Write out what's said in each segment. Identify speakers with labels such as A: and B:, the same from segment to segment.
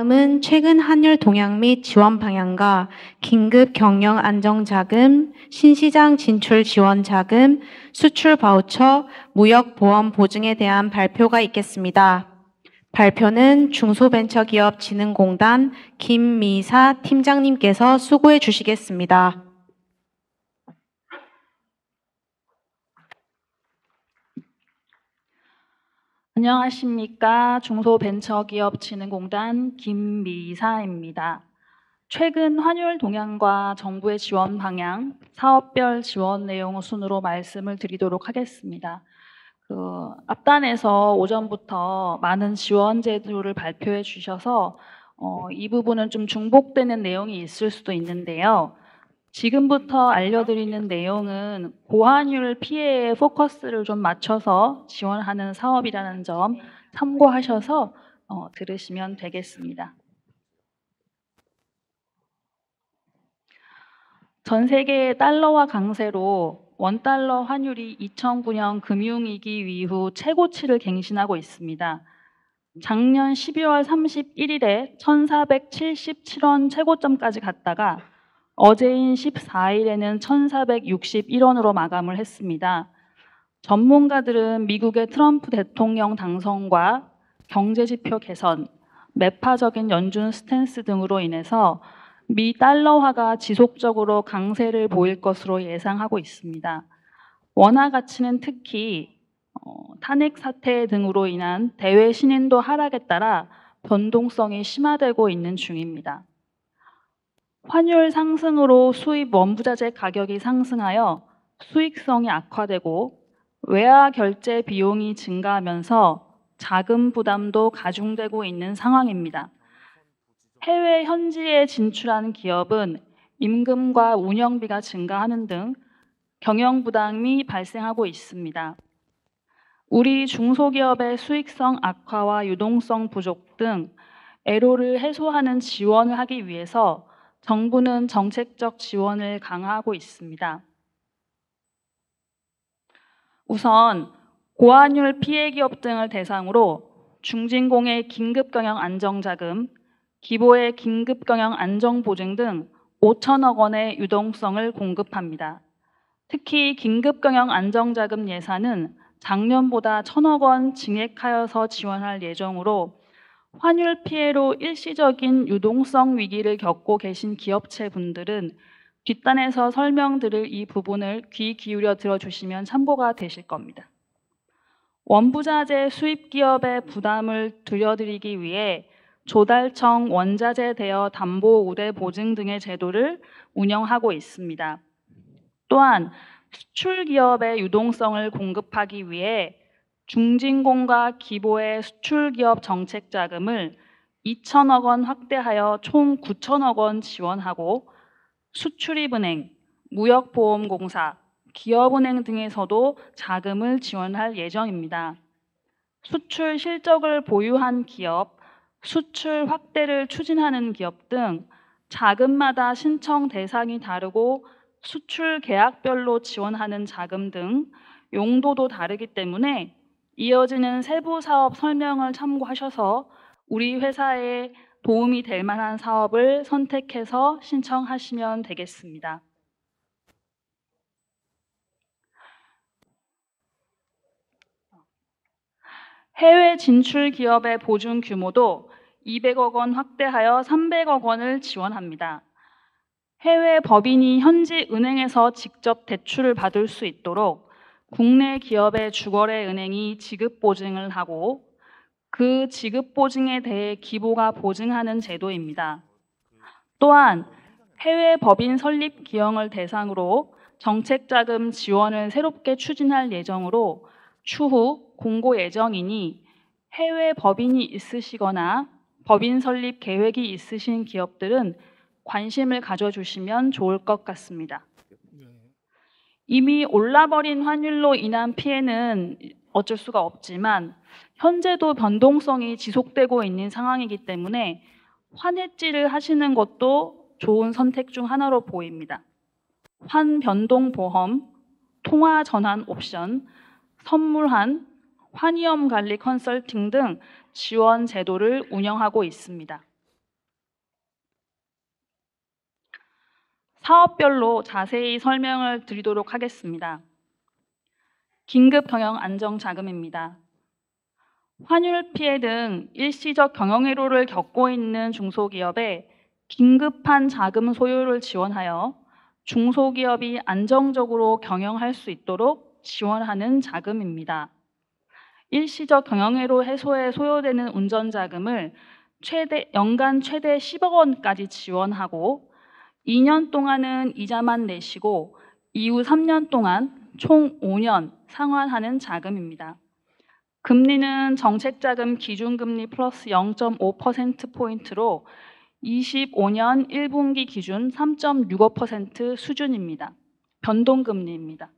A: 다음은 최근 환율 동향 및 지원 방향과 긴급 경영 안정 자금, 신시장 진출 지원 자금, 수출 바우처, 무역 보험 보증에 대한 발표가 있겠습니다. 발표는 중소벤처기업진흥공단 김미사 팀장님께서 수고해 주시겠습니다.
B: 안녕하십니까. 중소벤처기업진흥공단 김미사입니다. 최근 환율 동향과 정부의 지원 방향, 사업별 지원 내용 순으로 말씀을 드리도록 하겠습니다. 앞단에서 오전부터 많은 지원 제도를 발표해 주셔서 이 부분은 좀 중복되는 내용이 있을 수도 있는데요. 지금부터 알려드리는 내용은 고환율 피해에 포커스를 좀 맞춰서 지원하는 사업이라는 점 참고하셔서 들으시면 되겠습니다. 전 세계의 달러화 강세로 원달러 환율이 2009년 금융위기 이후 최고치를 갱신하고 있습니다. 작년 12월 31일에 1477원 최고점까지 갔다가 어제인 14일에는 1461원으로 마감을 했습니다. 전문가들은 미국의 트럼프 대통령 당선과 경제지표 개선, 매파적인 연준 스탠스 등으로 인해서 미 달러화가 지속적으로 강세를 보일 것으로 예상하고 있습니다. 원화 가치는 특히 탄핵 사태 등으로 인한 대외 신인도 하락에 따라 변동성이 심화되고 있는 중입니다. 환율 상승으로 수입 원부자재 가격이 상승하여 수익성이 악화되고 외화 결제 비용이 증가하면서 자금 부담도 가중되고 있는 상황입니다. 해외 현지에 진출한 기업은 임금과 운영비가 증가하는 등 경영 부담이 발생하고 있습니다. 우리 중소기업의 수익성 악화와 유동성 부족 등 애로를 해소하는 지원을 하기 위해서 정부는 정책적 지원을 강화하고 있습니다. 우선 고환율 피해 기업 등을 대상으로 중진공의 긴급경영 안정자금, 기보의 긴급경영 안정보증 등 5천억 원의 유동성을 공급합니다. 특히 긴급경영 안정자금 예산은 작년보다 1,000억 원 증액하여서 지원할 예정으로 환율 피해로 일시적인 유동성 위기를 겪고 계신 기업체분들은 뒷단에서 설명드릴 이 부분을 귀 기울여 들어주시면 참고가 되실 겁니다. 원부자재 수입 기업의 부담을 줄여드리기 위해 조달청 원자재 대여 담보 우대 보증 등의 제도를 운영하고 있습니다. 또한 수출 기업의 유동성을 공급하기 위해 중진공과 기보의 수출 기업 정책 자금을 2천억 원 확대하여 총 9천억 원 지원하고 수출입은행, 무역보험공사, 기업은행 등에서도 자금을 지원할 예정입니다. 수출 실적을 보유한 기업, 수출 확대를 추진하는 기업 등 자금마다 신청 대상이 다르고 수출 계약별로 지원하는 자금 등 용도도 다르기 때문에 이어지는 세부 사업 설명을 참고하셔서 우리 회사에 도움이 될 만한 사업을 선택해서 신청하시면 되겠습니다. 해외 진출 기업의 보증 규모도 200억 원 확대하여 300억 원을 지원합니다. 해외 법인이 현지 은행에서 직접 대출을 받을 수 있도록 국내 기업의 주거래 은행이 지급 보증을 하고 그 지급 보증에 대해 기보가 보증하는 제도입니다. 또한 해외 법인 설립 기형을 대상으로 정책자금 지원을 새롭게 추진할 예정으로 추후 공고 예정이니 해외 법인이 있으시거나 법인 설립 계획이 있으신 기업들은 관심을 가져주시면 좋을 것 같습니다. 이미 올라버린 환율로 인한 피해는 어쩔 수가 없지만 현재도 변동성이 지속되고 있는 상황이기 때문에 환해지를 하시는 것도 좋은 선택 중 하나로 보입니다. 환변동보험, 통화전환 옵션, 선물환, 환위험 관리 컨설팅 등 지원 제도를 운영하고 있습니다. 사업별로 자세히 설명을 드리도록 하겠습니다. 긴급 경영 안정 자금입니다. 환율 피해 등 일시적 경영회로를 겪고 있는 중소기업에 긴급한 자금 소요를 지원하여 중소기업이 안정적으로 경영할 수 있도록 지원하는 자금입니다. 일시적 경영회로 해소에 소요되는 운전자금을 연간 최대 10억 원까지 지원하고 2년 동안은 이자만 내시고 이후 3년 동안 총 5년 상환하는 자금입니다. 금리는 정책자금 기준금리 플러스 0.5%포인트로 25년 1분기 기준 3.65% 수준입니다. 변동금리입니다.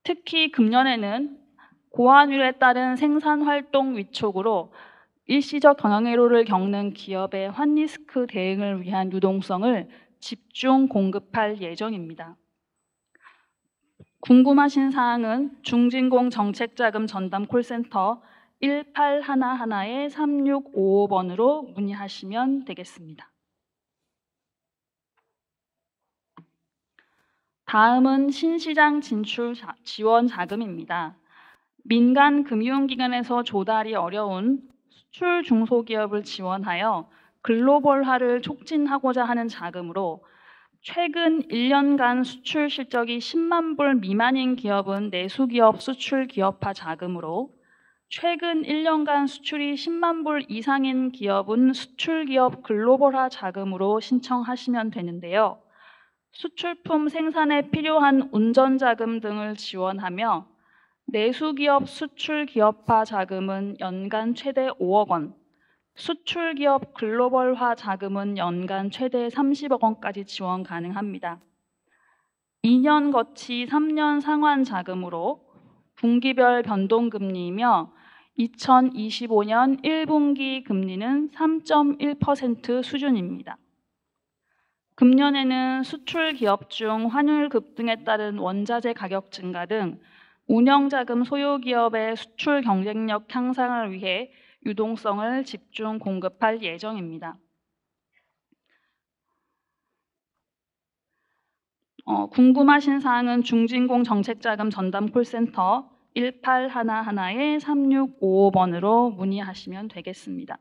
B: 특히 금년에는 고환율에 따른 생산활동 위축으로 일시적 경영회로를 겪는 기업의 환리스크 대응을 위한 유동성을 집중 공급할 예정입니다. 궁금하신 사항은 중진공 정책자금 전담 콜센터 1811-3655번으로 문의하시면 되겠습니다. 다음은 신시장 진출 지원 자금입니다. 민간 금융기관에서 조달이 어려운 수출 중소기업을 지원하여 글로벌화를 촉진하고자 하는 자금으로 최근 1년간 수출 실적이 10만 불 미만인 기업은 내수기업 수출 기업화 자금으로 최근 1년간 수출이 10만 불 이상인 기업은 수출기업 글로벌화 자금으로 신청하시면 되는데요. 수출품 생산에 필요한 운전자금 등을 지원하며 내수기업 수출기업화 자금은 연간 최대 5억 원, 수출기업 글로벌화 자금은 연간 최대 30억 원까지 지원 가능합니다. 2년 거치 3년 상환 자금으로 분기별 변동금리이며 2025년 1분기 금리는 3.1% 수준입니다. 금년에는 수출 기업 중 환율 급등에 따른 원자재 가격 증가 등 운영자금 소요 기업의 수출 경쟁력 향상을 위해 유동성을 집중 공급할 예정입니다. 궁금하신 사항은 중진공 정책자금 전담 콜센터 1811-3655번으로 문의하시면 되겠습니다.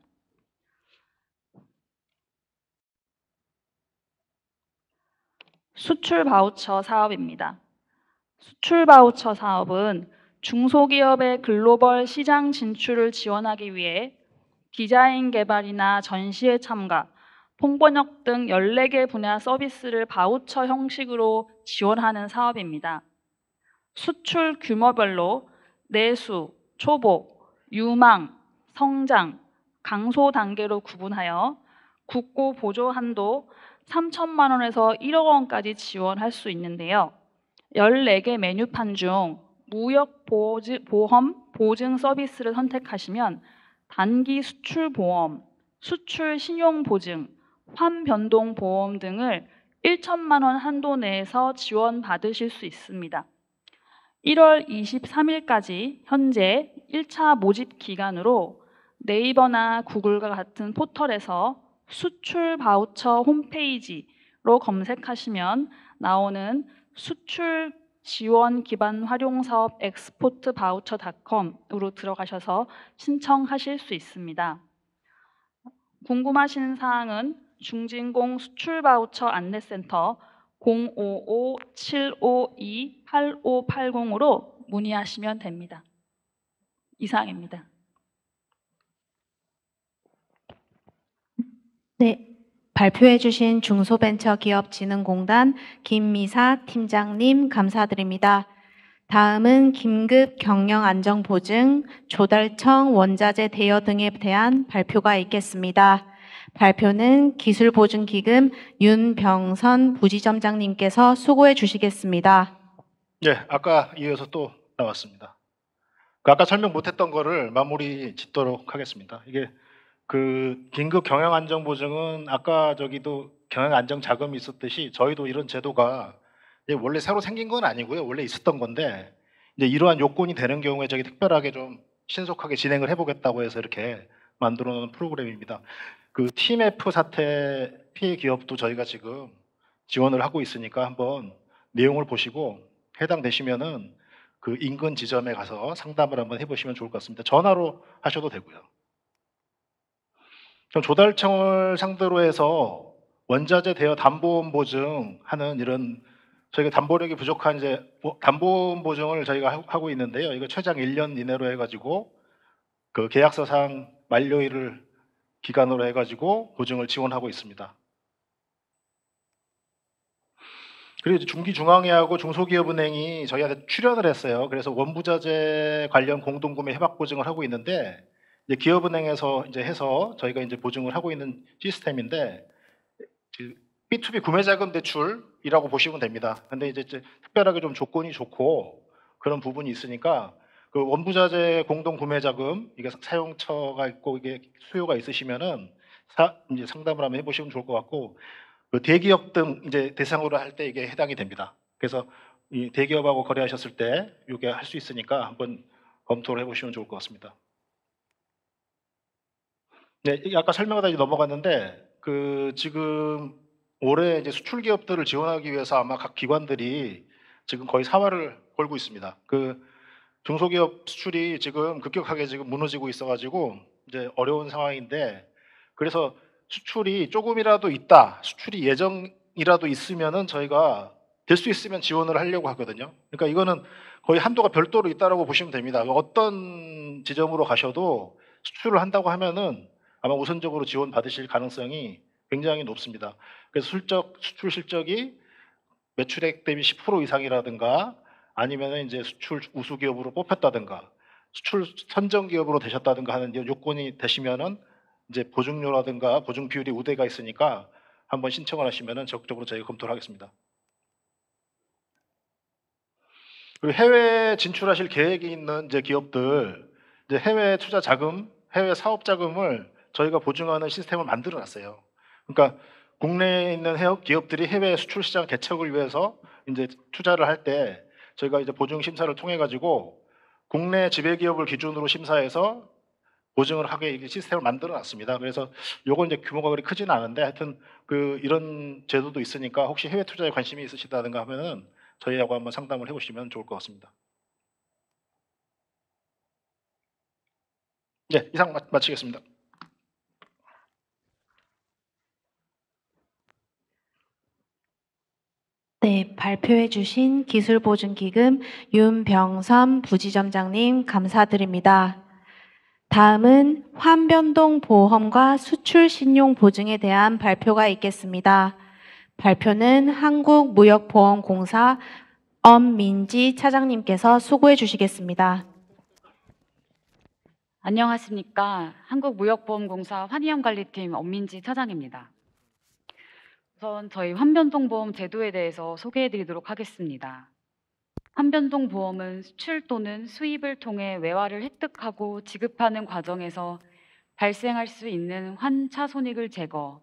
B: 수출 바우처 사업입니다. 수출 바우처 사업은 중소기업의 글로벌 시장 진출을 지원하기 위해 디자인 개발이나 전시회 참가, 통번역 등 14개 분야 서비스를 바우처 형식으로 지원하는 사업입니다. 수출 규모별로 내수, 초보, 유망, 성장, 강소 단계로 구분하여 국고 보조 한도 3천만 원에서 1억 원까지 지원할 수 있는데요. 14개 메뉴판 중 무역 보험 보증 서비스를 선택하시면 단기 수출 보험, 수출 신용 보증, 환변동 보험 등을 1천만 원 한도 내에서 지원받으실 수 있습니다. 1월 23일까지 현재 1차 모집 기간으로 네이버나 구글과 같은 포털에서 수출 바우처 홈페이지로 검색하시면 나오는 수출 지원 기반 활용 사업 엑스포트 바우처.com으로 들어가셔서 신청하실 수 있습니다. 궁금하신 사항은 중진공 수출 바우처 안내센터 055-752-8580으로 문의하시면 됩니다. 이상입니다.
A: 네, 발표해 주신 중소벤처기업진흥공단 김미사 팀장님 감사드립니다. 다음은 긴급 경영안정보증, 조달청, 원자재 대여 등에 대한 발표가 있겠습니다. 발표는 기술보증기금 윤병선 부지점장님께서 수고해 주시겠습니다.
C: 네, 아까 이어서 또 나왔습니다. 아까 설명 못했던 거를 마무리 짓도록 하겠습니다. 이게 긴급 경영안정보증은 아까 저기도 경영안정자금이 있었듯이 저희도 이런 제도가 원래 새로 생긴 건 아니고요. 원래 있었던 건데 이제 이러한 요건이 되는 경우에 저기 특별하게 좀 신속하게 진행을 해보겠다고 해서 이렇게 만들어 놓은 프로그램입니다. TMF 사태 피해 기업도 저희가 지금 지원을 하고 있으니까 한번 내용을 보시고 해당되시면은 그 인근 지점에 가서 상담을 한번 해보시면 좋을 것 같습니다. 전화로 하셔도 되고요. 좀 조달청을 상대로 해서 원자재 대여 담보원 보증하는 이런 저희가 담보력이 부족한 이제 담보원 보증을 저희가 하고 있는데요. 이거 최장 1년 이내로 해가지고 그 계약서상 만료일을 기간으로 해가지고 보증을 지원하고 있습니다. 그리고 이제 중기중앙회하고 중소기업은행이 저희한테 출연을 했어요. 그래서 원부자재 관련 공동구매 협약 보증을 하고 있는데 이제 기업은행에서 이제 해서 저희가 이제 보증을 하고 있는 시스템인데 B2B 구매자금 대출이라고 보시면 됩니다. 근데 이제 특별하게 좀 조건이 좋고 그런 부분이 있으니까 그 원부자재 공동구매자금 이게 사용처가 있고 이게 수요가 있으시면은 이제 상담을 한번 해보시면 좋을 것 같고 그 대기업 등 이제 대상으로 할 때 이게 해당이 됩니다. 그래서 이 대기업하고 거래하셨을 때 이게 할 수 있으니까 한번 검토를 해보시면 좋을 것 같습니다. 네, 아까 설명하다 이제 넘어갔는데 그 지금 올해 이제 수출 기업들을 지원하기 위해서 아마 각 기관들이 지금 거의 사활을 걸고 있습니다. 그 중소기업 수출이 지금 급격하게 지금 무너지고 있어가지고 이제 어려운 상황인데 그래서 수출이 조금이라도 있다, 수출이 예정이라도 있으면은 저희가 될 수 있으면 지원을 하려고 하거든요. 그러니까 이거는 거의 한도가 별도로 있다라고 보시면 됩니다. 어떤 지점으로 가셔도 수출을 한다고 하면은 아마 우선적으로 지원 받으실 가능성이 굉장히 높습니다. 그래서 수출 실적이 매출액 대비 10% 이상이라든가 아니면 이제 수출 우수 기업으로 뽑혔다든가 수출 선정 기업으로 되셨다든가 하는 요건이 되시면은 이제 보증료라든가 보증 비율이 우대가 있으니까 한번 신청을 하시면은 적극적으로 저희가 검토를 하겠습니다. 그리고 해외 진출하실 계획이 있는 이제 기업들 이제 해외 투자 자금, 해외 사업 자금을 저희가 보증하는 시스템을 만들어 놨어요. 그러니까 국내에 있는 기업들이 해외 수출 시장 개척을 위해서 이제 투자를 할 때 저희가 이제 보증 심사를 통해 가지고 국내 지배 기업을 기준으로 심사해서 보증을 하게 시스템을 만들어 놨습니다. 그래서 요건 이제 규모가 그리 크지는 않은데 하여튼 그 이런 제도도 있으니까 혹시 해외 투자에 관심이 있으시다든가 하면은 저희하고 한번 상담을 해보시면 좋을 것 같습니다. 네, 이상 마치겠습니다.
A: 네, 발표해 주신 기술보증기금 윤병선 부지점장님 감사드립니다. 다음은 환변동 보험과 수출 신용 보증에 대한 발표가 있겠습니다. 발표는 한국무역보험공사 엄민지 차장님께서 수고해 주시겠습니다.
D: 안녕하십니까. 한국무역보험공사 환위험관리팀 엄민지 차장입니다. 우선 저희 환변동보험 제도에 대해서 소개해 드리도록 하겠습니다. 환변동보험은 수출 또는 수입을 통해 외화를 획득하고 지급하는 과정에서 발생할 수 있는 환차 손익을 제거,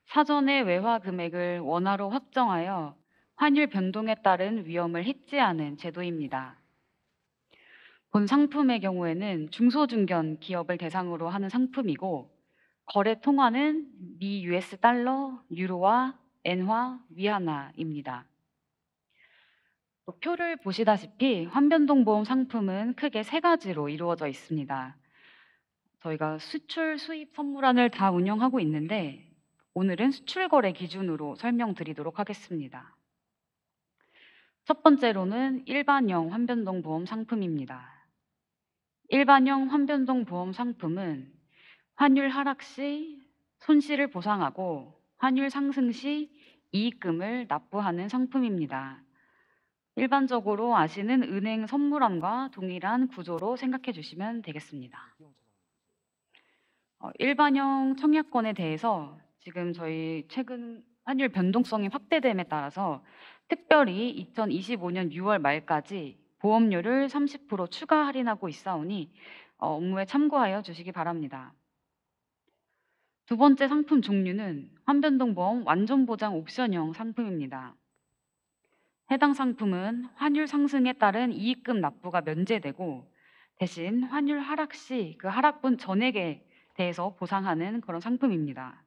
D: 사전의 외화 금액을 원화로 확정하여 환율 변동에 따른 위험을 해지하는 제도입니다. 본 상품의 경우에는 중소중견 기업을 대상으로 하는 상품이고 거래 통화는 미 US 달러, 유로화, 엔화, 위안화입니다. 표를 보시다시피 환변동보험 상품은 크게 세 가지로 이루어져 있습니다. 저희가 수출, 수입 선물안을 다 운영하고 있는데 오늘은 수출거래 기준으로 설명드리도록 하겠습니다. 첫 번째로는 일반형 환변동보험 상품입니다. 일반형 환변동보험 상품은 환율 하락 시 손실을 보상하고 환율 상승 시 이익금을 납부하는 상품입니다. 일반적으로 아시는 은행 선물안과 동일한 구조로 생각해 주시면 되겠습니다. 일반형 청약권에 대해서 지금 저희 최근 환율 변동성이 확대됨에 따라서 특별히 2025년 6월 말까지 보험료를 30% 추가 할인하고 있사오니 업무에 참고하여 주시기 바랍니다. 두 번째 상품 종류는 환변동보험 완전보장 옵션형 상품입니다. 해당 상품은 환율 상승에 따른 이익금 납부가 면제되고 대신 환율 하락 시 그 하락분 전액에 대해서 보상하는 그런 상품입니다.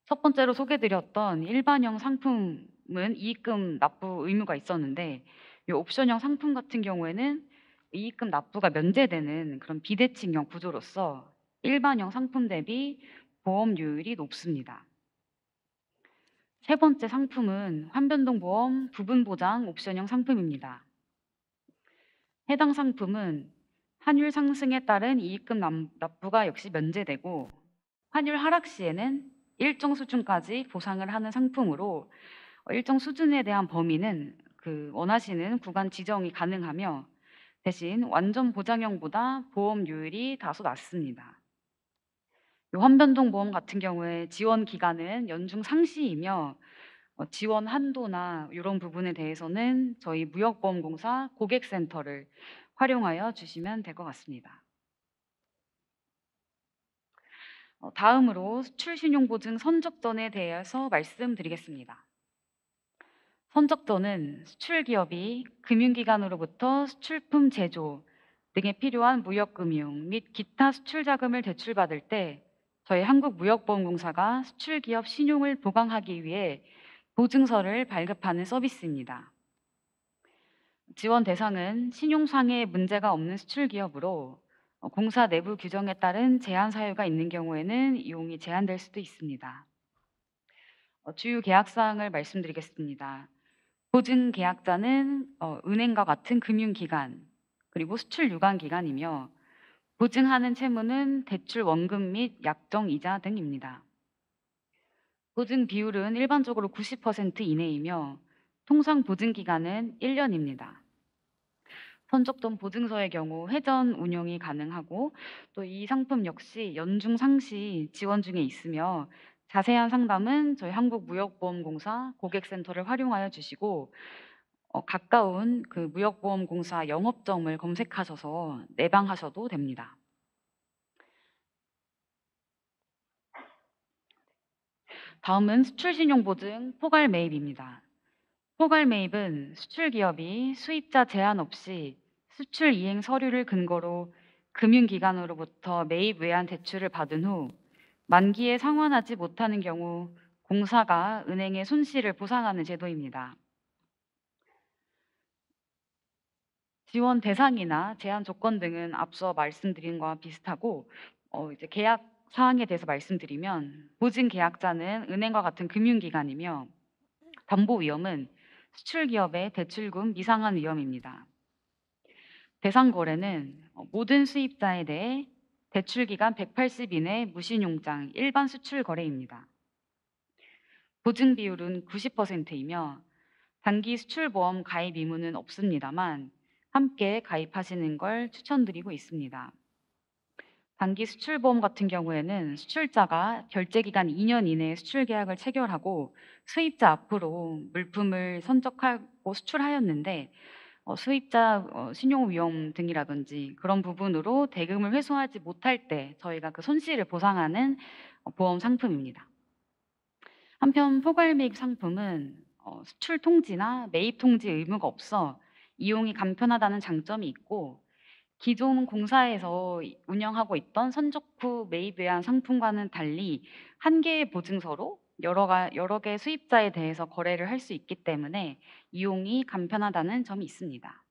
D: 첫 번째로 소개드렸던 일반형 상품은 이익금 납부 의무가 있었는데 이 옵션형 상품 같은 경우에는 이익금 납부가 면제되는 그런 비대칭형 구조로서 일반형 상품 대비 보험료율이 높습니다. 세 번째 상품은 환변동보험 부분보장 옵션형 상품입니다. 해당 상품은 환율 상승에 따른 이익금 납부가 역시 면제되고 환율 하락 시에는 일정 수준까지 보상을 하는 상품으로 일정 수준에 대한 범위는 원하시는 구간 지정이 가능하며 대신 완전 보장형보다 보험료율이 다소 낮습니다. 환변동 보험 같은 경우에 지원 기간은 연중 상시이며 지원 한도나 이런 부분에 대해서는 저희 무역보험공사 고객센터를 활용하여 주시면 될 것 같습니다. 다음으로 수출신용보증 선적전에 대해서 말씀드리겠습니다. 선적전은 수출기업이 금융기관으로부터 수출품 제조 등에 필요한 무역금융 및 기타 수출자금을 대출받을 때 저희 한국무역보험공사가 수출기업 신용을 보강하기 위해 보증서를 발급하는 서비스입니다. 지원 대상은 신용상의 문제가 없는 수출기업으로 공사 내부 규정에 따른 제한 사유가 있는 경우에는 이용이 제한될 수도 있습니다. 주요 계약사항을 말씀드리겠습니다. 보증 계약자는 은행과 같은 금융기관 그리고 수출 유관기관이며 보증하는 채무는 대출 원금 및 약정 이자 등입니다. 보증 비율은 일반적으로 90% 이내이며 통상 보증 기간은 1년입니다. 선적전 보증서의 경우 회전 운용이 가능하고 또 이 상품 역시 연중 상시 지원 중에 있으며 자세한 상담은 저희 한국무역보험공사 고객센터를 활용하여 주시고 가까운 무역보험공사 영업점을 검색하셔서 내방하셔도 됩니다. 다음은 수출신용보증 포괄 매입입니다. 포괄 매입은 수출기업이 수입자 제한 없이 수출 이행 서류를 근거로 금융기관으로부터 매입 외환 대출을 받은 후 만기에 상환하지 못하는 경우 공사가 은행의 손실을 보상하는 제도입니다. 지원 대상이나 제한 조건 등은 앞서 말씀드린 것과 비슷하고 이제 계약 사항에 대해서 말씀드리면 보증 계약자는 은행과 같은 금융기관이며 담보 위험은 수출기업의 대출금 미상환 위험입니다. 대상 거래는 모든 수입자에 대해 대출 기간 180 이내 무신용장 일반 수출 거래입니다. 보증 비율은 90%이며 단기 수출보험 가입 의무는 없습니다만 함께 가입하시는 걸 추천드리고 있습니다. 단기 수출보험 같은 경우에는 수출자가 결제기간 2년 이내에 수출계약을 체결하고 수입자 앞으로 물품을 선적하고 수출하였는데 수입자 신용위험 등이라든지 그런 부분으로 대금을 회수하지 못할 때 저희가 그 손실을 보상하는 보험 상품입니다. 한편 포괄매입 상품은 수출 통지나 매입 통지 의무가 없어 이용이 간편하다는 장점이 있고 기존 공사에서 운영하고 있던 선적 후 매입 외환 상품과는 달리 한 개의 보증서로 여러 개의 수입자에 대해서 거래를 할 수 있기 때문에 이용이 간편하다는 점이 있습니다.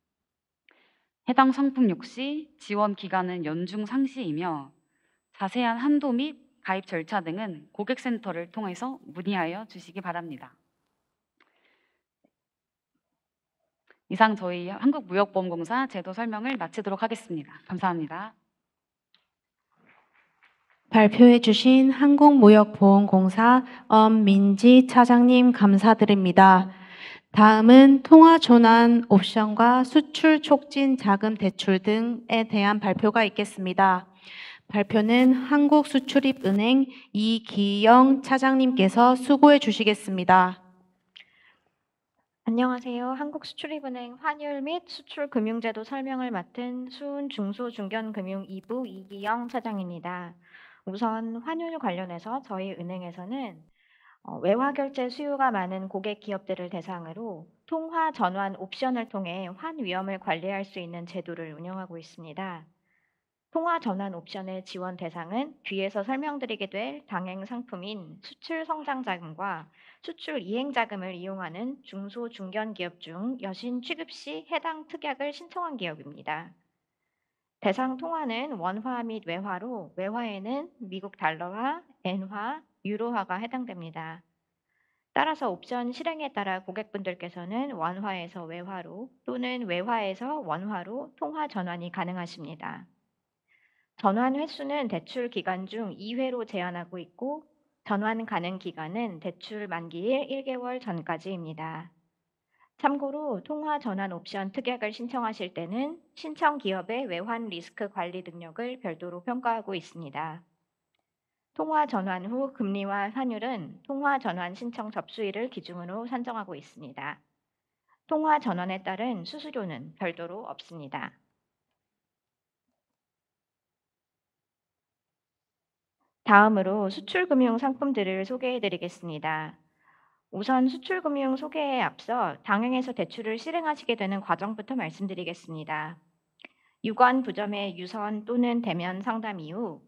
D: 해당 상품 역시 지원 기간은 연중 상시이며 자세한 한도 및 가입 절차 등은 고객센터를 통해서 문의하여 주시기 바랍니다. 이상 저희 한국무역보험공사 제도 설명을 마치도록 하겠습니다. 감사합니다.
A: 발표해 주신 한국무역보험공사 엄민지 차장님 감사드립니다. 다음은 통화전환 옵션과 수출 촉진 자금 대출 등에 대한 발표가 있겠습니다. 발표는 한국수출입은행 이기영 차장님께서 수고해 주시겠습니다.
E: 안녕하세요. 한국수출입은행 환율 및 수출금융제도 설명을 맡은 수은중소중견금융 2부 이기영 차장입니다. 우선 환율 관련해서 저희 은행에서는 외화결제 수요가 많은 고객 기업들을 대상으로 통화 전환 옵션을 통해 환위험을 관리할 수 있는 제도를 운영하고 있습니다. 통화 전환 옵션의 지원 대상은 뒤에서 설명드리게 될 당행 상품인 수출 성장 자금과 수출 이행 자금을 이용하는 중소 중견 기업 중 여신 취급 시 해당 특약을 신청한 기업입니다. 대상 통화는 원화 및 외화로 외화에는 미국 달러화, 엔화, 유로화가 해당됩니다. 따라서 옵션 실행에 따라 고객분들께서는 원화에서 외화로 또는 외화에서 원화로 통화 전환이 가능하십니다. 전환 횟수는 대출 기간 중 2회로 제한하고 있고 전환 가능 기간은 대출 만기일 1개월 전까지입니다. 참고로 통화 전환 옵션 특약을 신청하실 때는 신청 기업의 외환 리스크 관리 능력을 별도로 평가하고 있습니다. 통화 전환 후 금리와 환율은 통화 전환 신청 접수일을 기준으로 산정하고 있습니다. 통화 전환에 따른 수수료는 별도로 없습니다. 다음으로 수출금융 상품들을 소개해 드리겠습니다. 우선 수출금융 소개에 앞서 당행에서 대출을 실행하시게 되는 과정부터 말씀드리겠습니다. 유관 부점의 유선 또는 대면 상담 이후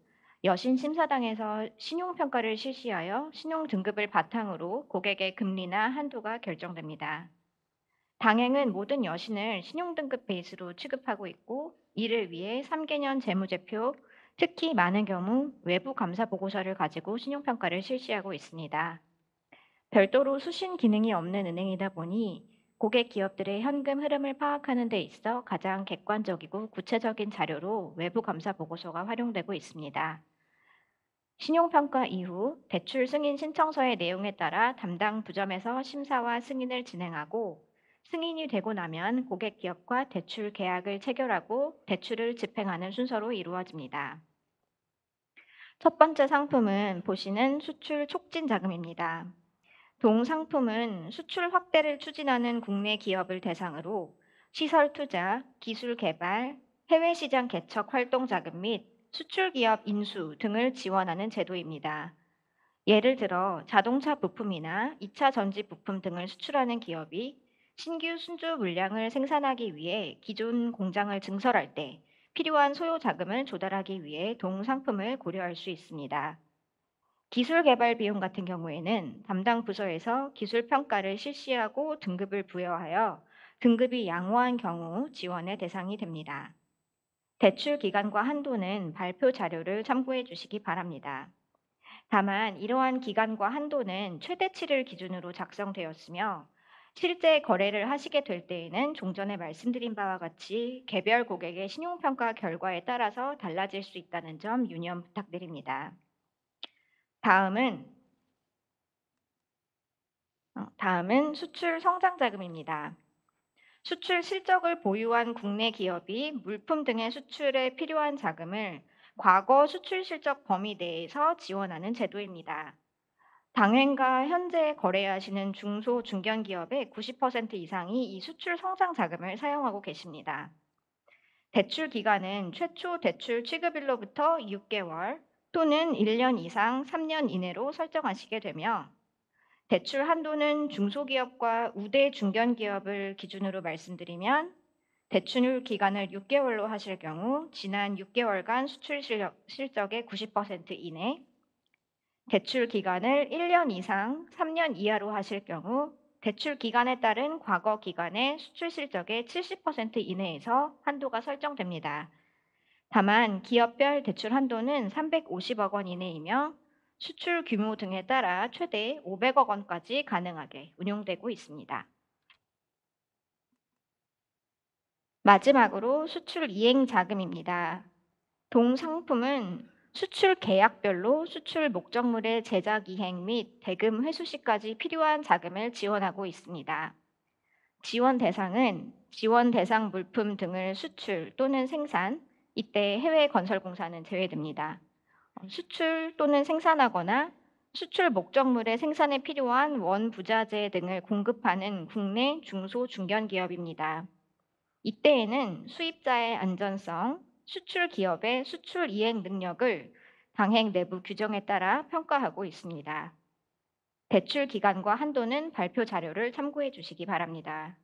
E: 여신 심사당에서 신용평가를 실시하여 신용등급을 바탕으로 고객의 금리나 한도가 결정됩니다. 당행은 모든 여신을 신용등급 베이스로 취급하고 있고 이를 위해 3개년 재무제표, 특히 많은 경우 외부 감사 보고서를 가지고 신용평가를 실시하고 있습니다. 별도로 수신 기능이 없는 은행이다 보니 고객 기업들의 현금 흐름을 파악하는 데 있어 가장 객관적이고 구체적인 자료로 외부 감사 보고서가 활용되고 있습니다. 신용평가 이후 대출 승인 신청서의 내용에 따라 담당 부점에서 심사와 승인을 진행하고 승인이 되고 나면 고객 기업과 대출 계약을 체결하고 대출을 집행하는 순서로 이루어집니다. 첫 번째 상품은 보시는 수출 촉진 자금입니다. 동상품은 수출 확대를 추진하는 국내 기업을 대상으로 시설 투자, 기술 개발, 해외 시장 개척 활동 자금 및 수출 기업 인수 등을 지원하는 제도입니다. 예를 들어 자동차 부품이나 2차 전지 부품 등을 수출하는 기업이 신규 순주 물량을 생산하기 위해 기존 공장을 증설할 때 필요한 소요 자금을 조달하기 위해 동상품을 고려할 수 있습니다. 기술 개발 비용 같은 경우에는 담당 부서에서 기술 평가를 실시하고 등급을 부여하여 등급이 양호한 경우 지원의 대상이 됩니다. 대출 기간과 한도는 발표 자료를 참고해 주시기 바랍니다. 다만 이러한 기간과 한도는 최대치를 기준으로 작성되었으며 실제 거래를 하시게 될 때에는 종전에 말씀드린 바와 같이 개별 고객의 신용평가 결과에 따라서 달라질 수 있다는 점 유념 부탁드립니다. 다음은 수출 성장 자금입니다. 수출 실적을 보유한 국내 기업이 물품 등의 수출에 필요한 자금을 과거 수출 실적 범위 내에서 지원하는 제도입니다. 당행과 현재 거래하시는 중소 중견 기업의 90% 이상이 이 수출 성장 자금을 사용하고 계십니다. 대출 기간은 최초 대출 취급일로부터 6개월 또는 1년 이상 3년 이내로 설정하시게 되며 대출 한도는 중소기업과 우대 중견기업을 기준으로 말씀드리면 대출 기간을 6개월로 하실 경우 지난 6개월간 수출 실적의 90% 이내, 대출 기간을 1년 이상 3년 이하로 하실 경우 대출 기간에 따른 과거 기간의 수출 실적의 70% 이내에서 한도가 설정됩니다. 다만 기업별 대출 한도는 350억 원 이내이며 수출 규모 등에 따라 최대 500억 원까지 가능하게 운용되고 있습니다. 마지막으로 수출 이행 자금입니다. 동상품은 수출 계약별로 수출 목적물의 제작 이행 및 대금 회수 시까지 필요한 자금을 지원하고 있습니다. 지원 대상은 지원 대상 물품 등을 수출 또는 생산, 이때 해외 건설공사는 제외됩니다. 수출 또는 생산하거나 수출 목적물의 생산에 필요한 원부자재 등을 공급하는 국내 중소 중견 기업입니다. 이때에는 수입자의 안전성, 수출 기업의 수출 이행 능력을 당행 내부 규정에 따라 평가하고 있습니다. 대출 기간과 한도는 발표 자료를 참고해 주시기 바랍니다.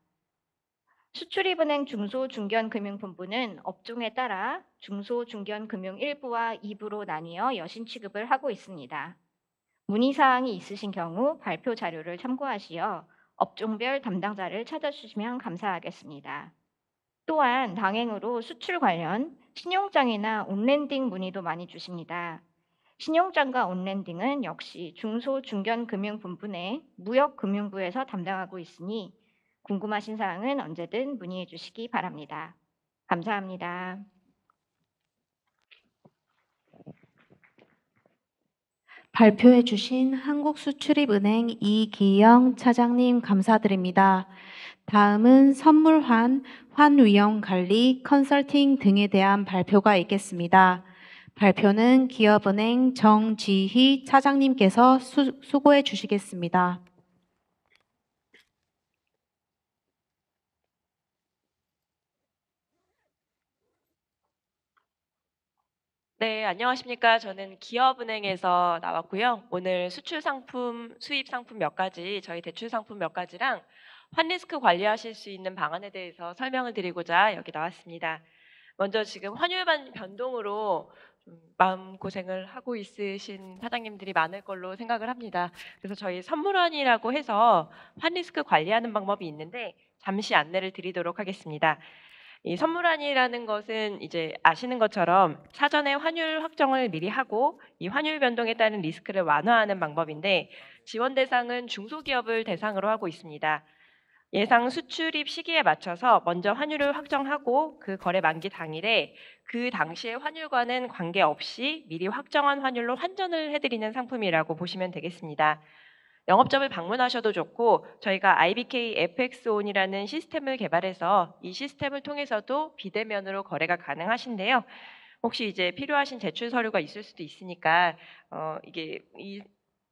E: 수출입은행 중소중견금융본부는 업종에 따라 중소중견금융 1부와 2부로 나뉘어 여신 취급을 하고 있습니다. 문의사항이 있으신 경우 발표 자료를 참고하시어 업종별 담당자를 찾아주시면 감사하겠습니다. 또한 당행으로 수출 관련 신용장이나 온랜딩 문의도 많이 주십니다. 신용장과 온랜딩은 역시 중소중견금융본부 내 무역금융부에서 담당하고 있으니 궁금하신 사항은 언제든 문의해 주시기 바랍니다. 감사합니다.
A: 발표해 주신 한국수출입은행 이기영 차장님 감사드립니다. 다음은 선물환, 환위험 컨설팅 등에 대한 발표가 있겠습니다. 발표는 기업은행 정지희 차장님께서 수고해 주시겠습니다.
F: 네, 안녕하십니까. 저는 기업은행에서 나왔고요. 오늘 수출 상품, 수입 상품 몇 가지, 저희 대출 상품 몇 가지랑 환리스크 관리하실 수 있는 방안에 대해서 설명을 드리고자 여기 나왔습니다. 먼저 지금 환율 변동으로 좀 마음고생을 하고 있으신 사장님들이 많을 걸로 생각을 합니다. 그래서 저희 선물원이라고 해서 환리스크 관리하는 방법이 있는데 잠시 안내를 드리도록 하겠습니다. 이 선물환이라는 것은 이제 아시는 것처럼 사전에 환율 확정을 미리 하고 이 환율 변동에 따른 리스크를 완화하는 방법인데 지원 대상은 중소기업을 대상으로 하고 있습니다. 예상 수출입 시기에 맞춰서 먼저 환율을 확정하고 그 거래 만기 당일에 그 당시의 환율과는 관계없이 미리 확정한 환율로 환전을 해드리는 상품이라고 보시면 되겠습니다. 영업점을 방문하셔도 좋고 저희가 IBK FX온이라는 시스템을 개발해서 이 시스템을 통해서도 비대면으로 거래가 가능하신데요. 혹시 이제 필요하신 제출 서류가 있을 수도 있으니까 이게 이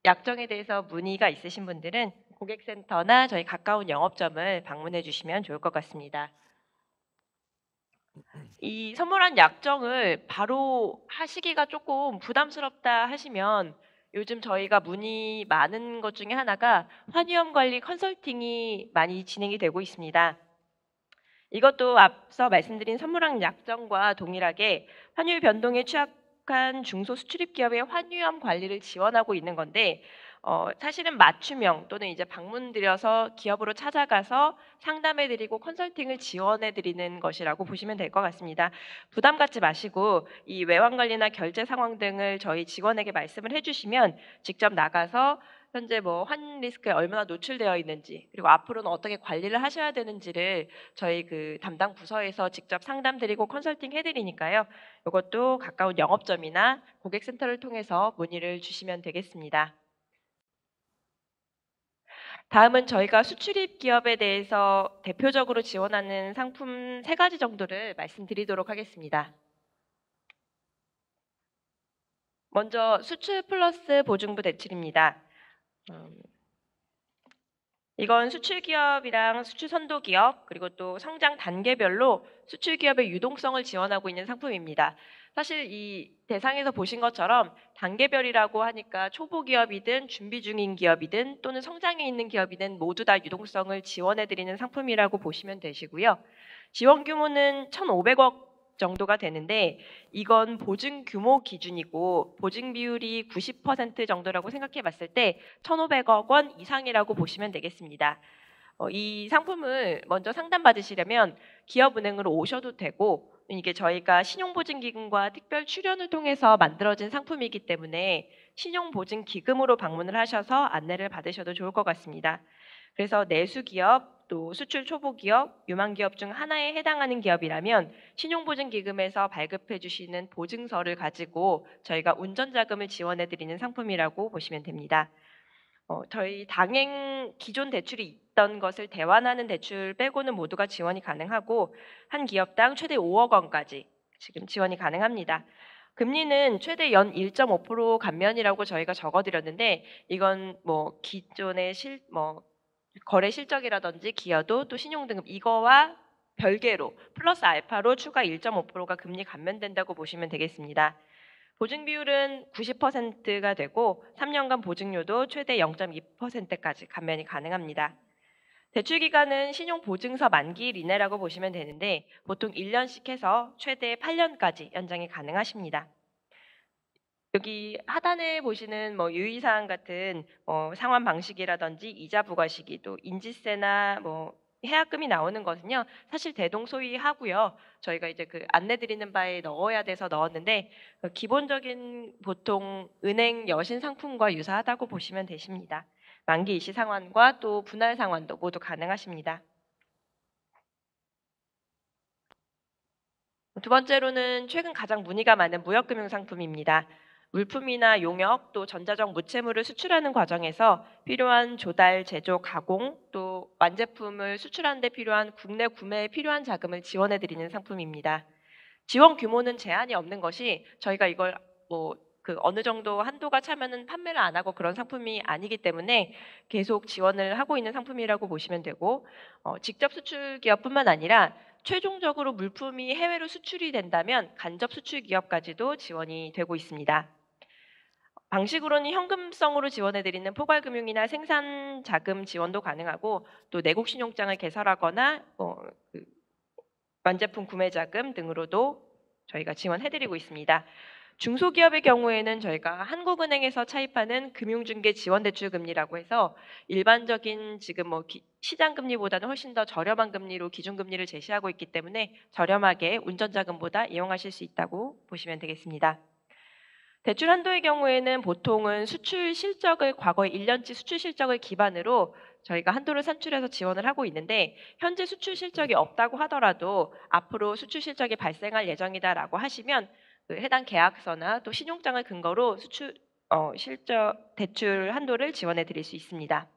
F: 약정에 대해서 문의가 있으신 분들은 고객센터나 저희 가까운 영업점을 방문해 주시면 좋을 것 같습니다. 이 선물한 약정을 바로 하시기가 조금 부담스럽다 하시면 요즘 저희가 문의 많은 것 중에 하나가 환위험 관리 컨설팅이 많이 진행이 되고 있습니다. 이것도 앞서 말씀드린 선물한 약정과 동일하게 환율 변동에 취약한 중소수출입 기업의 환위험 관리를 지원하고 있는 건데 사실은 맞춤형 또는 이제 방문드려서 기업으로 찾아가서 상담해드리고 컨설팅을 지원해드리는 것이라고 보시면 될 것 같습니다. 부담 갖지 마시고 이 외환 관리나 결제 상황 등을 저희 직원에게 말씀을 해주시면 직접 나가서 현재 뭐 환 리스크에 얼마나 노출되어 있는지 그리고 앞으로는 어떻게 관리를 하셔야 되는지를 저희 그 담당 부서에서 직접 상담드리고 컨설팅 해드리니까요. 이것도 가까운 영업점이나 고객센터를 통해서 문의를 주시면 되겠습니다. 다음은 저희가 수출입 기업에 대해서 대표적으로 지원하는 상품 3가지 정도를 말씀드리도록 하겠습니다. 먼저 수출 플러스 보증부 대출입니다. 이건 수출 기업이랑 수출 선도 기업 그리고 또 성장 단계별로 수출 기업의 유동성을 지원하고 있는 상품입니다. 사실 이 대상에서 보신 것처럼 단계별이라고 하니까 초보 기업이든 준비 중인 기업이든 또는 성장해 있는 기업이든 모두 다 유동성을 지원해드리는 상품이라고 보시면 되시고요. 지원 규모는 1,500억 정도가 되는데 이건 보증 규모 기준이고 보증 비율이 90% 정도라고 생각해 봤을 때 1,500억 원 이상이라고 보시면 되겠습니다. 이 상품을 먼저 상담받으시려면 기업은행으로 오셔도 되고 이게 저희가 신용보증기금과 특별 출연을 통해서 만들어진 상품이기 때문에 신용보증기금으로 방문을 하셔서 안내를 받으셔도 좋을 것 같습니다. 그래서 내수기업, 또 수출 초보기업, 유망기업 중 하나에 해당하는 기업이라면 신용보증기금에서 발급해 주시는 보증서를 가지고 저희가 운전자금을 지원해드리는 상품이라고 보시면 됩니다. 저희 당행 기존 대출이 있던 것을 대환하는 대출 빼고는 모두가 지원이 가능하고 한 기업당 최대 5억 원까지 지금 지원이 가능합니다. 금리는 최대 연 1.5% 감면이라고 저희가 적어드렸는데 이건 뭐 기존의 거래 실적이라든지 기여도 또 신용등급 이거와 별개로 플러스 알파로 추가 1.5%가 금리 감면된다고 보시면 되겠습니다. 보증 비율은 90%가 되고 3년간 보증료도 최대 0.2%까지 감면이 가능합니다. 대출 기간은 신용 보증서 만기일 이내라고 보시면 되는데 보통 1년씩 해서 최대 8년까지 연장이 가능하십니다. 여기 하단에 보시는 뭐 유의사항 같은 상환 방식이라든지 이자 부과 시기 또 인지세나 뭐 해약금이 나오는 것은요 사실 대동소이하고요. 저희가 이제 그 안내드리는 바에 넣어야 돼서 넣었는데 기본적인 보통 은행 여신 상품과 유사하다고 보시면 되십니다. 만기 일시 상환과 또 분할 상환도 모두 가능하십니다. 두 번째로는 최근 가장 문의가 많은 무역금융 상품입니다. 물품이나 용역 또 전자적 무채물을 수출하는 과정에서 필요한 조달, 제조, 가공 또 완제품을 수출하는 데 필요한 국내 구매에 필요한 자금을 지원해 드리는 상품입니다. 지원 규모는 제한이 없는 것이 저희가 이걸 어느 정도 한도가 차면은 판매를 안 하고 그런 상품이 아니기 때문에 계속 지원을 하고 있는 상품이라고 보시면 되고 직접 수출 기업뿐만 아니라 최종적으로 물품이 해외로 수출이 된다면 간접 수출 기업까지도 지원이 되고 있습니다. 방식으로는 현금성으로 지원해드리는 포괄금융이나 생산자금 지원도 가능하고 또 내국신용장을 개설하거나 완제품 구매자금 등으로도 저희가 지원해드리고 있습니다. 중소기업의 경우에는 저희가 한국은행에서 차입하는 금융중개지원대출금리라고 해서 일반적인 지금 시장금리보다는 훨씬 더 저렴한 금리로 기준금리를 제시하고 있기 때문에 저렴하게 운전자금보다 이용하실 수 있다고 보시면 되겠습니다. 대출 한도의 경우에는 보통은 수출 실적을 과거 1년치 수출 실적을 기반으로 저희가 한도를 산출해서 지원을 하고 있는데 현재 수출 실적이 없다고 하더라도 앞으로 수출 실적이 발생할 예정이다라고 하시면 그 해당 계약서나 또 신용장을 근거로 수출 실적 대출 한도를 지원해 드릴 수 있습니다.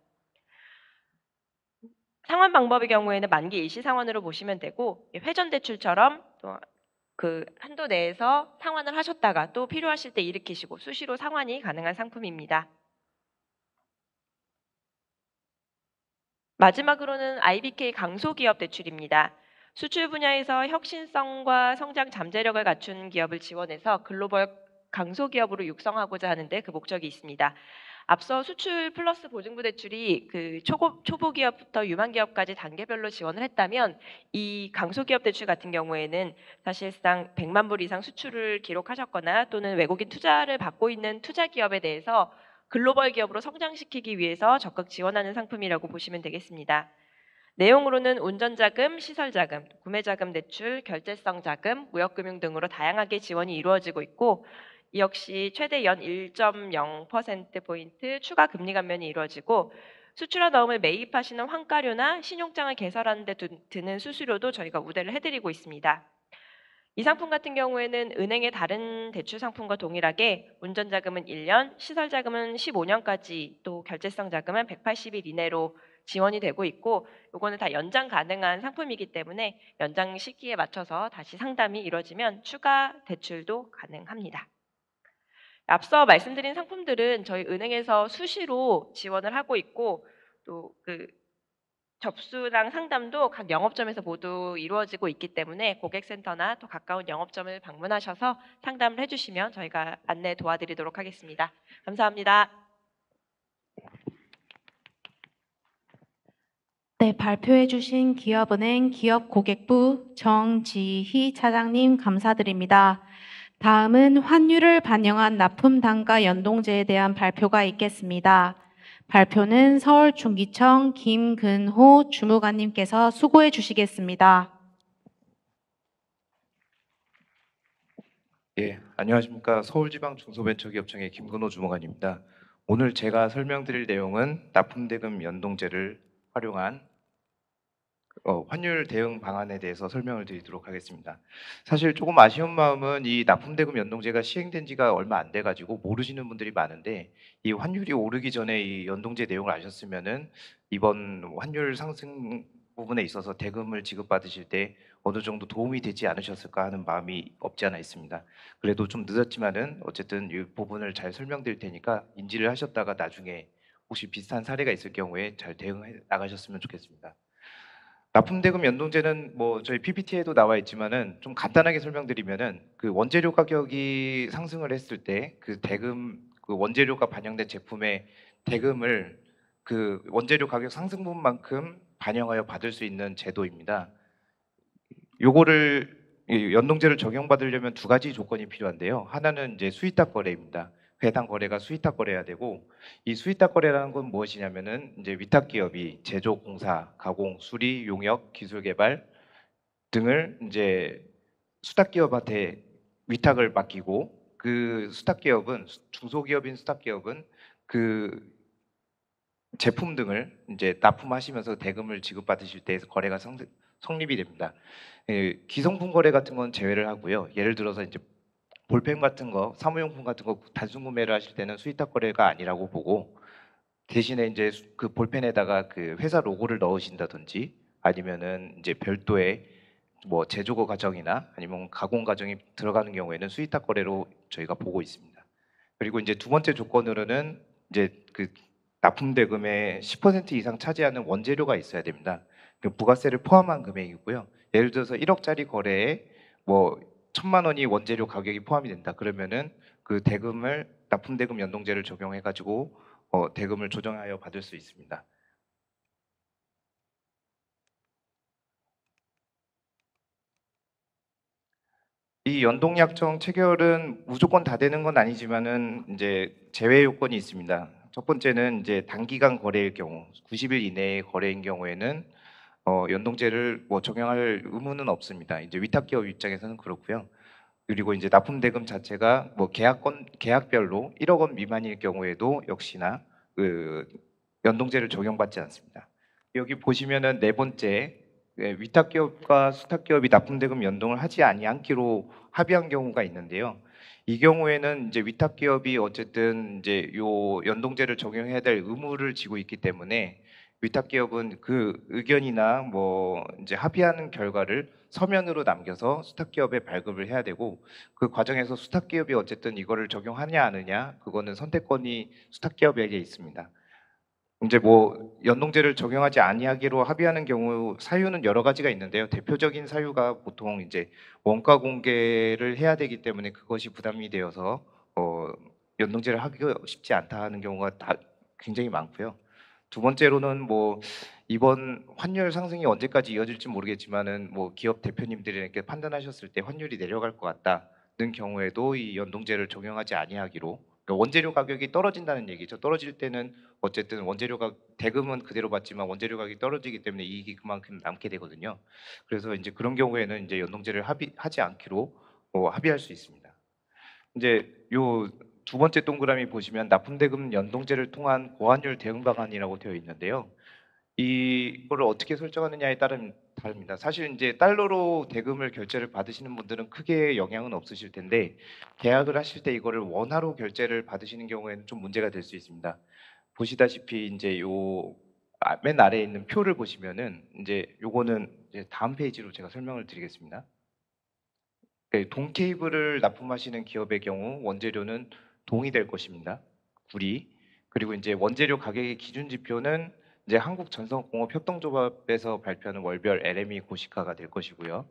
F: 상환 방법의 경우에는 만기 일시 상환으로 보시면 되고 회전 대출처럼 또 그 한도 내에서 상환을 하셨다가 또 필요하실 때 일으키시고 수시로 상환이 가능한 상품입니다. 마지막으로는 IBK 강소기업 대출입니다. 수출 분야에서 혁신성과 성장 잠재력을 갖춘 기업을 지원해서 글로벌 강소기업으로 육성하고자 하는데 그 목적이 있습니다. 앞서 수출 플러스 보증부 대출이 그 초보 기업부터 유망 기업까지 단계별로 지원을 했다면 이 강소기업 대출 같은 경우에는 사실상 100만 불 이상 수출을 기록하셨거나 또는 외국인 투자를 받고 있는 투자 기업에 대해서 글로벌 기업으로 성장시키기 위해서 적극 지원하는 상품이라고 보시면 되겠습니다. 내용으로는 운전자금, 시설자금, 구매자금 대출, 결제성 자금, 무역금융 등으로 다양하게 지원이 이루어지고 있고 이 역시 최대 연 1.0%포인트 추가 금리 감면이 이루어지고 수출한 어음을 매입하시는 환가료나 신용장을 개설하는 데 드는 수수료도 저희가 우대를 해드리고 있습니다. 이 상품 같은 경우에는 은행의 다른 대출 상품과 동일하게 운전자금은 1년, 시설자금은 15년까지 또 결제성 자금은 180일 이내로 지원이 되고 있고 이거는 다 연장 가능한 상품이기 때문에 연장 시기에 맞춰서 다시 상담이 이루어지면 추가 대출도 가능합니다. 앞서 말씀드린 상품들은 저희 은행에서 수시로 지원을 하고 있고 또 그 접수랑 상담도 각 영업점에서 모두 이루어지고 있기 때문에 고객센터나 또 가까운 영업점을 방문하셔서 상담을 해주시면 저희가 안내 도와드리도록 하겠습니다. 감사합니다.
A: 네, 발표해 주신 기업은행 기업고객부 정지희 차장님 감사드립니다. 다음은 환율을 반영한 납품 단가 연동제에 대한 발표가 있겠습니다. 발표는 서울중기청 김근호 주무관님께서 수고해 주시겠습니다.
G: 예, 안녕하십니까. 서울지방중소벤처기업청의 김근호 주무관입니다. 오늘 제가 설명드릴 내용은 납품대금 연동제를 활용한 환율 대응 방안에 대해서 설명을 드리도록 하겠습니다. 사실 조금 아쉬운 마음은 이 납품대금 연동제가 시행된 지가 얼마 안 돼가지고 모르시는 분들이 많은데 이 환율이 오르기 전에 이 연동제 내용을 아셨으면은 이번 환율 상승 부분에 있어서 대금을 지급받으실 때 어느 정도 도움이 되지 않으셨을까 하는 마음이 없지 않아 있습니다. 그래도 좀 늦었지만은 어쨌든 이 부분을 잘 설명드릴 테니까 인지를 하셨다가 나중에 혹시 비슷한 사례가 있을 경우에 잘 대응해 나가셨으면 좋겠습니다. 납품대금 연동제는 뭐 저희 PPT에도 나와 있지만은 좀 간단하게 설명드리면은 그 원재료 가격이 상승을 했을 때 그 대금 그 원재료가 반영된 제품의 대금을 그 원재료 가격 상승분만큼 반영하여 받을 수 있는 제도입니다. 요거를 이 연동제를 적용받으려면 두 가지 조건이 필요한데요. 하나는 이제 수위탁 거래입니다. 해당 거래가 수위탁 거래해야 되고, 이 수위탁 거래라는 건 무엇이냐면은 이제 위탁 기업이 제조, 공사, 가공, 수리, 용역, 기술 개발 등을 이제 수탁 기업한테 위탁을 맡기고, 그 수탁 기업은 중소기업인 수탁 기업은 그 제품 등을 이제 납품하시면서 대금을 지급받으실 때 거래가 성립이 됩니다. 기성품 거래 같은 건 제외를 하고요. 예를 들어서 이제 볼펜 같은 거, 사무용품 같은 거 단순 구매를 하실 때는 수의탁 거래가 아니라고 보고, 대신에 이제 그 볼펜에다가 그 회사 로고를 넣으신다든지 아니면은 이제 별도의 뭐 제조거 과정이나 아니면 가공 과정이 들어가는 경우에는 수의탁 거래로 저희가 보고 있습니다. 그리고 이제 두 번째 조건으로는 이제 그 납품 대금의 10% 이상 차지하는 원재료가 있어야 됩니다. 그 부가세를 포함한 금액이고요. 예를 들어서 1억짜리 거래에 뭐 1,000만 원이 원재료 가격이 포함이 된다. 그러면은 그 대금을 납품 대금 연동제를 적용해 가지고 대금을 조정하여 받을 수 있습니다. 이 연동약정 체결은 무조건 다 되는 건 아니지만은 이제 제외 요건이 있습니다. 첫 번째는 이제 단기간 거래일 경우, 90일 이내의 거래인 경우에는 연동제를 뭐 적용할 의무는 없습니다. 이제 위탁기업 입장에서는 그렇고요. 그리고 이제 납품 대금 자체가 뭐 계약별로 1억 원 미만일 경우에도 역시나 그 연동제를 적용받지 않습니다. 여기 보시면은 네 번째 위탁기업과 수탁기업이 납품대금 연동을 하지 아니하기로 합의한 경우가 있는데요. 이 경우에는 이제 위탁기업이 어쨌든 이제 요 연동제를 적용해야 될 의무를 지고 있기 때문에 위탁기업은 그 의견이나 뭐 이제 합의하는 결과를 서면으로 남겨서 수탁기업에 발급을 해야 되고, 그 과정에서 수탁기업이 어쨌든 이거를 적용하냐 안 하느냐 그거는 선택권이 수탁기업에게 있습니다. 이제 뭐 연동제를 적용하지 아니하기로 합의하는 경우 사유는 여러 가지가 있는데요. 대표적인 사유가 보통 이제 원가 공개를 해야 되기 때문에 그것이 부담이 되어서 연동제를 하기가 쉽지 않다 하는 경우가 다 굉장히 많고요. 두 번째로는 뭐 이번 환율 상승이 언제까지 이어질지 모르겠지만은 뭐 기업 대표님들이 이렇게 판단하셨을 때 환율이 내려갈 것 같다는 경우에도 이 연동제를 적용하지 아니하기로, 그러니까 원재료 가격이 떨어진다는 얘기죠. 떨어질 때는 어쨌든 원재료가 대금은 그대로 받지만 원재료 가격이 떨어지기 때문에 이익이 그만큼 남게 되거든요. 그래서 이제 그런 경우에는 이제 연동제를 하지 않기로 합의할 수 있습니다. 이제 요 두 번째 동그라미 보시면 납품대금 연동제를 통한 고환율 대응 방안이라고 되어 있는데요. 이거를 어떻게 설정하느냐에 따른 다릅니다. 사실 이제 달러로 대금을 결제를 받으시는 분들은 크게 영향은 없으실 텐데, 계약을 하실 때 이거를 원화로 결제를 받으시는 경우에는 좀 문제가 될 수 있습니다. 보시다시피 이제 맨 아래에 있는 표를 보시면은 이제 요거는 이제 다음 페이지로 제가 설명을 드리겠습니다. 동 케이블을 납품하시는 기업의 경우 원재료는 동이 될 것입니다. 구리. 그리고 이제 원재료 가격의 기준 지표는 이제 한국전선공업협동조합에서 발표하는 월별 LME 고시가가 될 것이고요.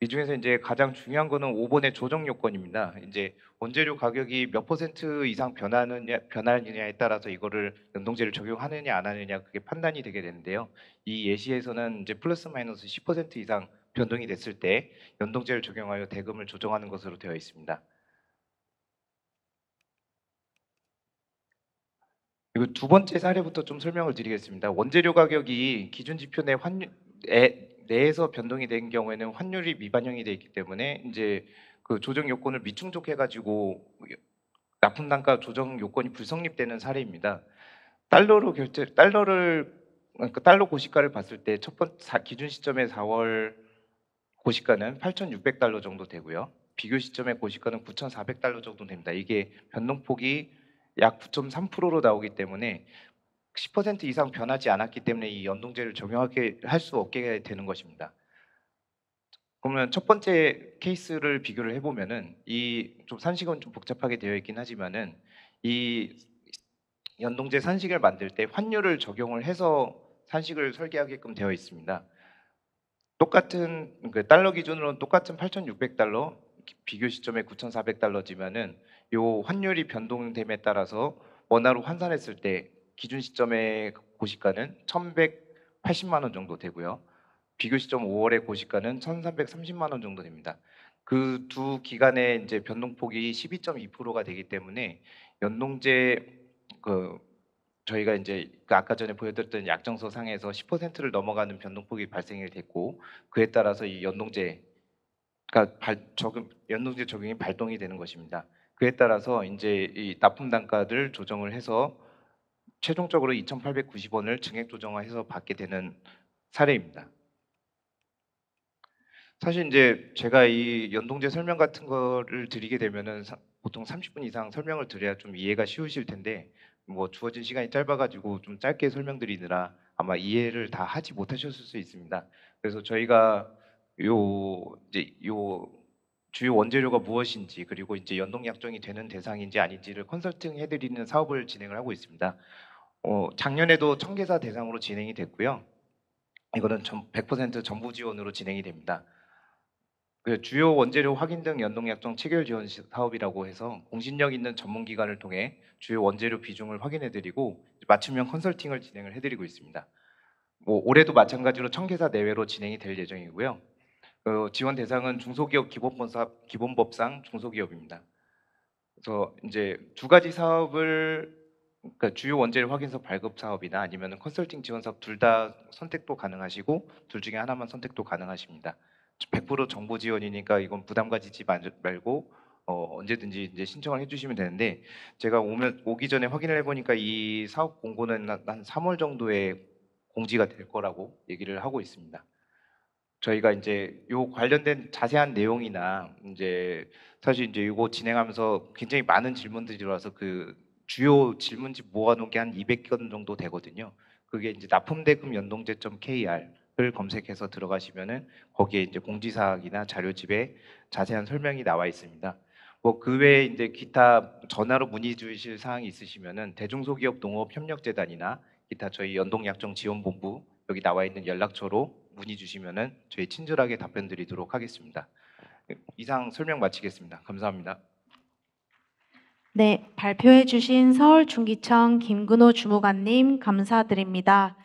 G: 이 중에서 이제 가장 중요한 거는 5번의 조정 요건입니다. 이제 원재료 가격이 몇 % 이상 변하느냐에 따라서 이거를 연동제를 적용하느냐 안 하느냐 그게 판단이 되게 되는데요. 이 예시에서는 이제 플러스 마이너스 10% 이상 변동이 됐을 때 연동제를 적용하여 대금을 조정하는 것으로 되어 있습니다. 그리고 두 번째 사례부터 좀 설명을 드리겠습니다. 원재료 가격이 기준 지표 내에서 변동이 된 경우에는 환율이 미반영이 되어 있기 때문에 이제 그 조정 요건을 미충족해 가지고 납품 단가 조정 요건이 불성립되는 사례입니다. 그러니까 달러 고시가를 봤을 때 첫 번째 기준 시점의 4월 고시가는 8,600달러 정도 되고요. 비교 시점의 고시가는 9,400달러 정도 됩니다. 이게 변동폭이 약 9.3%로 나오기 때문에 10% 이상 변하지 않았기 때문에 이 연동제를 적용하게 할 수 없게 되는 것입니다. 그러면 첫 번째 케이스를 비교를 해보면은 이 좀 산식은 좀 복잡하게 되어 있긴 하지만은 이 연동제 산식을 만들 때 환율을 적용을 해서 산식을 설계하게끔 되어 있습니다. 똑같은 그 달러 기준으로는 똑같은 8,600달러, 비교 시점에 9,400달러지만은 요 환율이 변동됨에 따라서 원화로 환산했을 때 기준 시점의 고시가는 80만 원 정도 되고요. 비교 시점 5월의 고시가는 1,330만 원 정도 됩니다. 그 두 기간의 이제 변동폭이 12.2%가 되기 때문에 연동제 저희가 이제 그 아까 전에 보여드렸던 약정서 상에서 10%를 넘어가는 변동폭이 발생이 됐고, 그에 따라서 이 연동제가 연동제 적용이 발동이 되는 것입니다. 그에 따라서 이제 이 납품 단가를 조정을 해서 최종적으로 2,890원을 증액 조정해서 받게 되는 사례입니다. 사실 이제 제가 이 연동제 설명 같은 거를 드리게 되면은 보통 30분 이상 설명을 드려야 좀 이해가 쉬우실 텐데, 뭐 주어진 시간이 짧아가지고 좀 짧게 설명드리느라 아마 이해를 다 하지 못하셨을 수 있습니다. 그래서 저희가 요 주요 원재료가 무엇인지, 그리고 이제 연동 약정이 되는 대상인지 아닌지를 컨설팅 해드리는 사업을 진행을 하고 있습니다. 작년에도 청계사 대상으로 진행이 됐고요. 이거는 100% 정부 지원으로 진행이 됩니다. 그 주요 원재료 확인 등 연동약정 체결 지원 사업이라고 해서 공신력 있는 전문기관을 통해 주요 원재료 비중을 확인해드리고 맞춤형 컨설팅을 진행을 해드리고 있습니다. 뭐 올해도 마찬가지로 청계사 내외로 진행이 될 예정이고요. 지원 대상은 중소기업 기본법상 중소기업입니다. 그래서 이제 두 가지 사업을, 그러니까 주요 원재료 확인서 발급 사업이나 아니면 컨설팅 지원 사업 둘 다 선택도 가능하시고 둘 중에 하나만 선택도 가능하십니다. 100% 정보 지원이니까 이건 부담 가지지 말고 언제든지 이제 신청을 해주시면 되는데, 제가 오기 전에 확인을 해보니까 이 사업 공고는 한 3월 정도에 공지가 될 거라고 얘기를 하고 있습니다. 저희가 이제 요 관련된 자세한 내용이나 이제 사실 이제 이거 진행하면서 굉장히 많은 질문들이 들어와서 그 주요 질문지 모아놓은 게 한 200건 정도 되거든요. 그게 이제 납품대금 연동제.kr을 검색해서 들어가시면은 거기에 이제 공지사항이나 자료집에 자세한 설명이 나와 있습니다. 뭐 그 외에 이제 기타 전화로 문의 주실 사항이 있으시면은 대중소기업 농업협력재단이나 기타 저희 연동약정지원본부 여기 나와 있는 연락처로 문의 주시면은 저희 친절하게 답변 드리도록 하겠습니다. 이상 설명 마치겠습니다. 감사합니다.
A: 네, 발표해 주신 서울중기청 김근호 주무관님 감사드립니다.